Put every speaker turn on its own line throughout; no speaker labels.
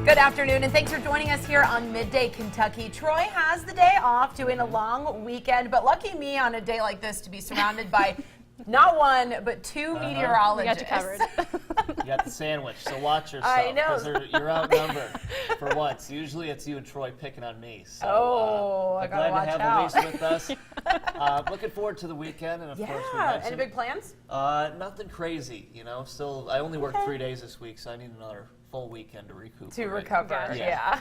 Good afternoon, and thanks for joining us here on Midday Kentucky. Troy has the day off, doing a long weekend, but lucky me on a day like this to be surrounded by not one, but two meteorologists.
We got you covered.
You got the sandwich, so watch yourself.
I know.
Because you're outnumbered for once. Usually it's you and Troy picking on me. So,
I
I'm
gotta
glad
watch
to have
out.
Elise with us. Looking forward to the weekend, and of course we
Yeah,
mentioned,
any big plans?
nothing crazy, you know. Still, I only worked 3 days this week, so I need another full weekend to recoup.
To recover,
Gotcha.
yeah.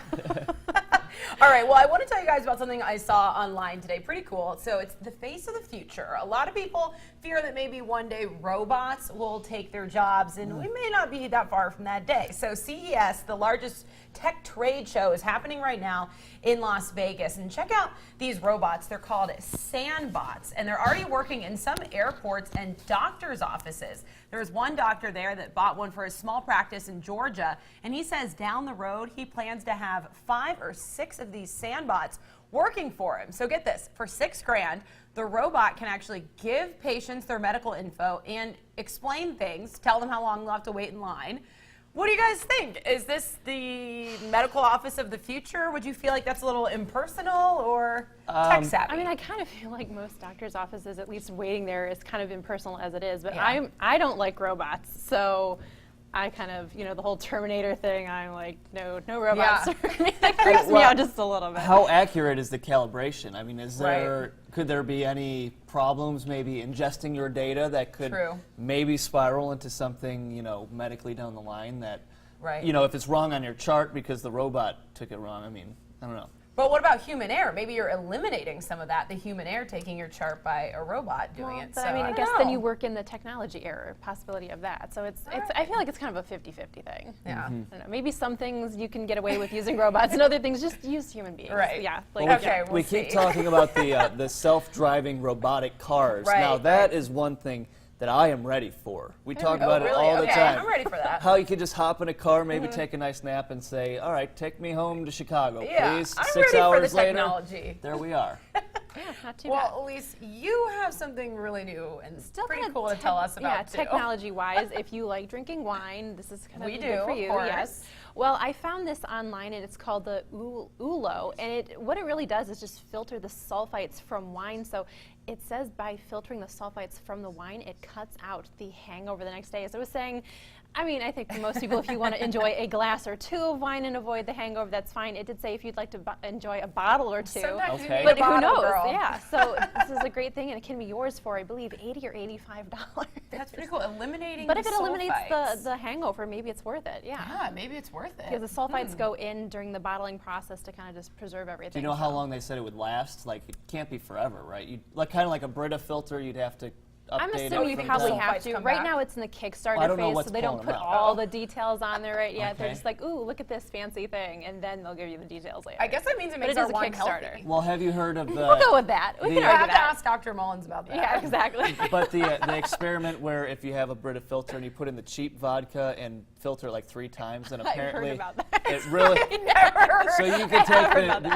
All right, well, I want to tell you guys about something I saw online today. Pretty cool. So it's the face of the future. A lot of people fear that maybe one day robots will take their jobs, and we may not be that far from that day. So CES, the largest tech trade show, is happening right now in Las Vegas. And check out these robots. They're called Sandbots, and they're already working in some airports and doctors' offices. There was one doctor there that bought one for his small practice in Georgia, and he says down the road he plans to have 5 or 6 of these Sandbots working for him. So get this, for $6,000, the robot can actually give patients their medical info and explain things, tell them how long they'll have to wait in line. What do you guys think? Is this the medical office of the future? Would you feel like that's a little impersonal or tech savvy?
I mean, I kind of feel like most doctors' offices, at least waiting there, is kind of impersonal as it is. But
Yeah.
I don't like robots, so I kind of, the whole Terminator thing, I'm like, no robots.
Yeah.
That creeps me out just a little bit.
How accurate is the calibration? I mean,
Right.
could there be any problems maybe ingesting your data that could
True.
maybe spiral into something, medically down the line that,
Right.
if it's wrong on your chart because the robot took it wrong, I mean, I don't know.
But what about human error? Maybe you're eliminating some of that, the human error, taking your chart by a robot doing it.
But
So,
I mean, I
don't
guess
know.
then you work in the technology error possibility of that. So it's I feel like it's kind of a 50-50 thing.
Yeah.
I don't know, maybe some things you can get away with using robots, and other things just use human beings.
Right.
Yeah.
Well,
Like,
okay,
we
we'll
keep
see.
talking about the self-driving robotic cars.
Right,
Now that
right.
is one thing that I am ready for. We talk
Oh,
about it
really?
all the
Okay,
time.
I'm ready for that.
How you could just hop in a car, maybe take a nice nap, and say, "All right, take me home to Chicago,
Yeah,
please."
I'm
6
ready for
hours
the
later,
technology.
there we are.
yeah, not too bad.
Well, Elise, you have something really new and
Still
pretty
kinda
cool to tell us about,
yeah,
too.
technology-wise, if you like drinking wine, this is kind of
We
good
do,
for
of
you.
course.
Yes. Well, I found this online, and it's called the ULO, and what it really does is just filter the sulfites from wine. So it says by filtering the sulfites from the wine, it cuts out the hangover the next day. So it was saying, I mean, I think for most people, if you want to enjoy a glass or 2 of wine and avoid the hangover, that's fine. It did say if you'd like to enjoy a bottle or 2.
Sometimes you
Okay.
need a
But who
bottle,
knows?
girl.
Yeah. So this is a great thing, and it can be yours for, I believe, $80 or $85.
That's pretty cool. Eliminating
But
the
if it eliminates
sulfites.
the hangover, maybe it's worth it. Yeah.
Yeah, maybe it's worth it.
Because the sulfites go in during the bottling process to kind of just preserve everything.
Do you know how
so.
long they said it would last? Like, it can't be forever, right? You kind of like a Brita filter, you'd have to update
I'm
it
assuming you
from
probably
the-
have
Sulfites
to.
come
Right
back?
now it's in the Kickstarter
I don't know
phase,
what's
so they don't
pulling
put
them out.
all the details on there right yet. They're
Okay.
just like, ooh, look at this fancy thing, and then they'll give you the details later.
I guess that means it
But
makes
it
our
is a
wine
Kickstarter.
healthy.
Well, have you heard of the...
We'll go with that. We
the-
can
I
argue
have to
that.
ask Dr. Mullins about that.
Yeah, exactly.
But the experiment where if you have a Brita filter and you put in the cheap vodka and filter it like 3 times, and
I've heard
apparently
about that.
it really...
Never.
So you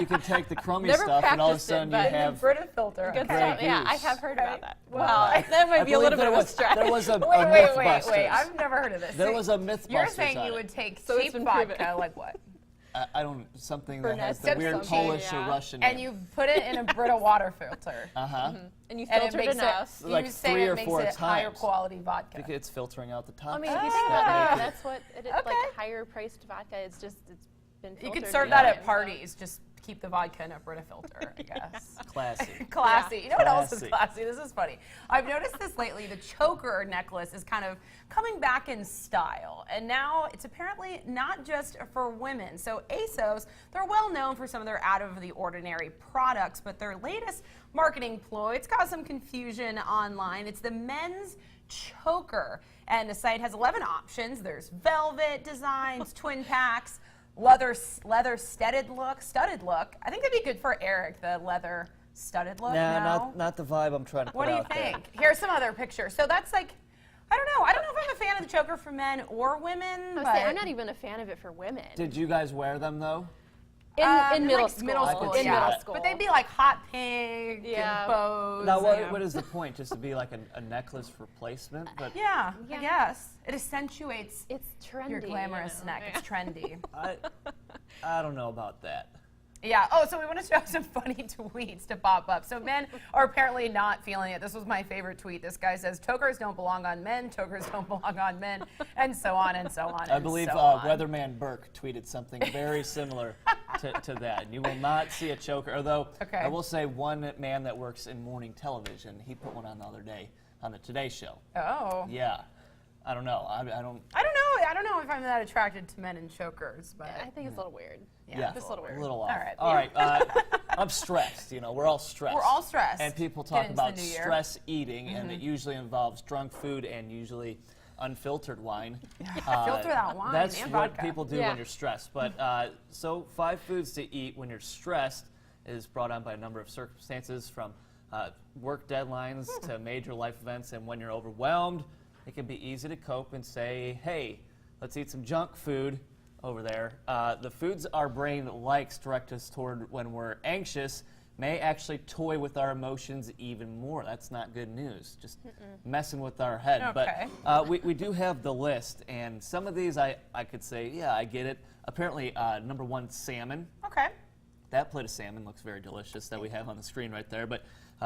can take the crummy
Never
stuff, and all of a
practiced it,
sudden you
but-
have...
Brita filter.
Good
okay.
stuff. Yeah, I
goose.
have heard about
Right.
that.
Well,
Well, that might be a
believe
little bit
there
of a
was-
stretch.
There was a
Wait,
Mythbusters.
I've never heard of this.
There
So
was a Mythbusters
You're saying
on
you
it.
would take
So it's
cheap
been
vodka,
proven.
like what?
I don't... Something that has
Burnett
the weird
something,
Polish or
yeah.
Russian
And
name.
you put it in a Brita water filter.
Uh-huh.
And you
And it
filtered
makes
enough.
it,
Like
you say
3
it
or
makes
4
it higher
times.
quality vodka.
I think it's filtering out the
I
toxins.
mean, if you think
Ah.
about it,
That
that's what it is.
Okay.
Like higher priced vodka. It's been filtered.
You could serve that
yeah.
at parties. Just keep the vodka in a Brita filter, I guess.
Classy.
Classy.
Yeah.
You know what else is
Classy.
classy? This is funny. I've noticed this lately. The choker necklace is kind of coming back in style. And now it's apparently not just for women. So ASOS, they're well known for some of their out of the ordinary products, but their latest marketing ploy, it's caused some confusion online. It's the men's choker. And the site has 11 options. There's velvet designs, twin packs, leather studded look. I think that'd be good for Eric, the leather studded look.
Nah,
No?
not the vibe I'm trying to put
What do you
out there.
think? Here's some other pictures. So that's like, I don't know. I don't know if I'm a fan of the choker for men or women.
I was
but
saying, I'm not even a fan of it for women.
Did you guys wear them though?
In middle
like
school.
Middle
I
school,
could
in
see
yeah.
middle
that.
school.
But they'd be like hot pink
Yeah.
and bows.
Now,
and-
what is the point? Just to be like a necklace replacement? But
Yeah, I
Yeah.
guess. It accentuates
It's trendy.
your glamorous
you know,
neck.
yeah.
It's trendy.
I, I don't know about that.
Yeah. Oh, so we want to show some funny tweets to pop up. So men are apparently not feeling it. This was my favorite tweet. This guy says, "Tokers don't belong on men. Tokers don't belong on men," and so on and so on.
I believe
so on.
Weatherman Burke tweeted something very similar to that. And you will not see a choker. Although
Okay.
I will say, one man that works in morning television, he put one on the other day on the Today Show.
Oh.
Yeah. I don't know. I don't.
I don't know. I don't know if I'm that attracted to men in chokers, but
I think it's a little weird.
Yeah,
just a little weird.
A little off.
All right.
I'm stressed. We're all stressed.
We're all stressed.
And people
Get
talk
into
about
the new year.
stress eating, and it usually involves drunk food and usually unfiltered wine.
Filter that wine
That's
and
what
vodka.
people do
Yeah.
when you're stressed. But so 5 foods to eat when you're stressed is brought on by a number of circumstances, from work deadlines to major life events. And when you're overwhelmed, it can be easy to cope and say, hey, let's eat some junk food over there. The foods our brain likes direct us toward when we're anxious may actually toy with our emotions even more. That's not good news. Just messing with our head.
Okay.
But we do have the list, and some of these I could say, yeah, I get it. Apparently, number 1, salmon.
Okay.
That plate of salmon looks very delicious that we have on the screen right there. But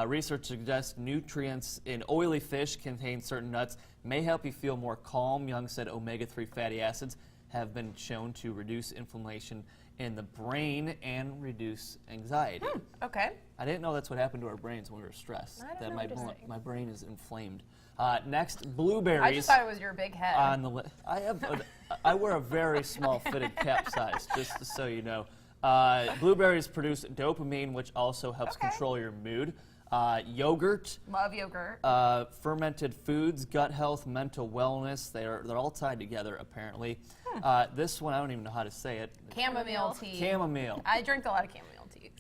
research suggests nutrients in oily fish contain certain nuts may help you feel more calm. Young said omega-3 fatty acids have been shown to reduce inflammation in the brain and reduce anxiety.
Okay.
I didn't know that's what happened to our brains when we were stressed.
I didn't
That
know
my,
interesting.
my brain is inflamed. Next, blueberries.
I just thought it was your big head.
On the I wear a very small fitted cap size, just so you know. Blueberries produce dopamine, which also helps
Okay.
control your mood. Yogurt,
Love yogurt.
fermented foods, gut health, mental wellness. They're all tied together, apparently. This one, I don't even know how to say it.
Chamomile tea.
Chamomile.
I drink a lot of chamomile tea.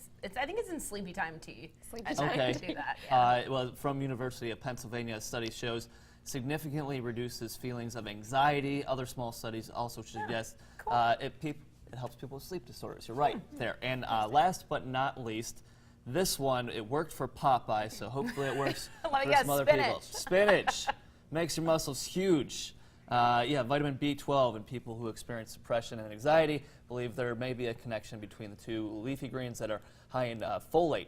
I think it's in sleepy time tea.
Sleepy
I
time.
try
Okay.
to do that. Yeah.
Well, from University of Pennsylvania, a study shows significantly reduces feelings of anxiety. Other small studies also suggest
cool.
it helps people with sleep disorders. You're right there. And last but not least, this one, it worked for Popeye, so hopefully it works
Let me
for
guess,
some other people. Spinach makes your muscles huge. Yeah, vitamin B12 in people who experience depression and anxiety believe there may be a connection between the two. Leafy greens that are high in folate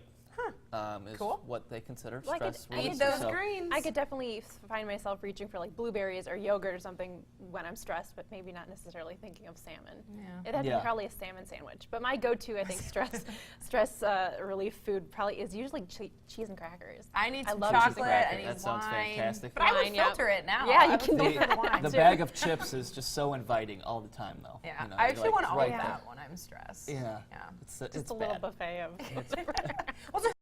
is
Cool.
what they consider
Well, I could-
stress
I
relief.
Eat those
So-
greens.
I could definitely find myself reaching for like blueberries or yogurt or something when I'm stressed, but maybe not necessarily thinking of salmon.
Yeah.
It'd have to
Yeah.
be probably a salmon sandwich. But my go-to, I think, stress relief food probably is usually cheese and crackers.
I need
I
some
love cheese and
chocolate.
crackers.
I need
That sounds
wine.
fantastic.
But I would
Wine, yep.
filter it now.
Yeah,
I
you
would
can
filter
do
the wine.
The
too.
bag of chips is just so inviting all the time, though.
Yeah.
You know,
I
you're
actually
like
want all
right
of
there.
that when I'm stressed.
Yeah.
Yeah.
It's
Just
it's
a little
bad.
buffet of.
Well, so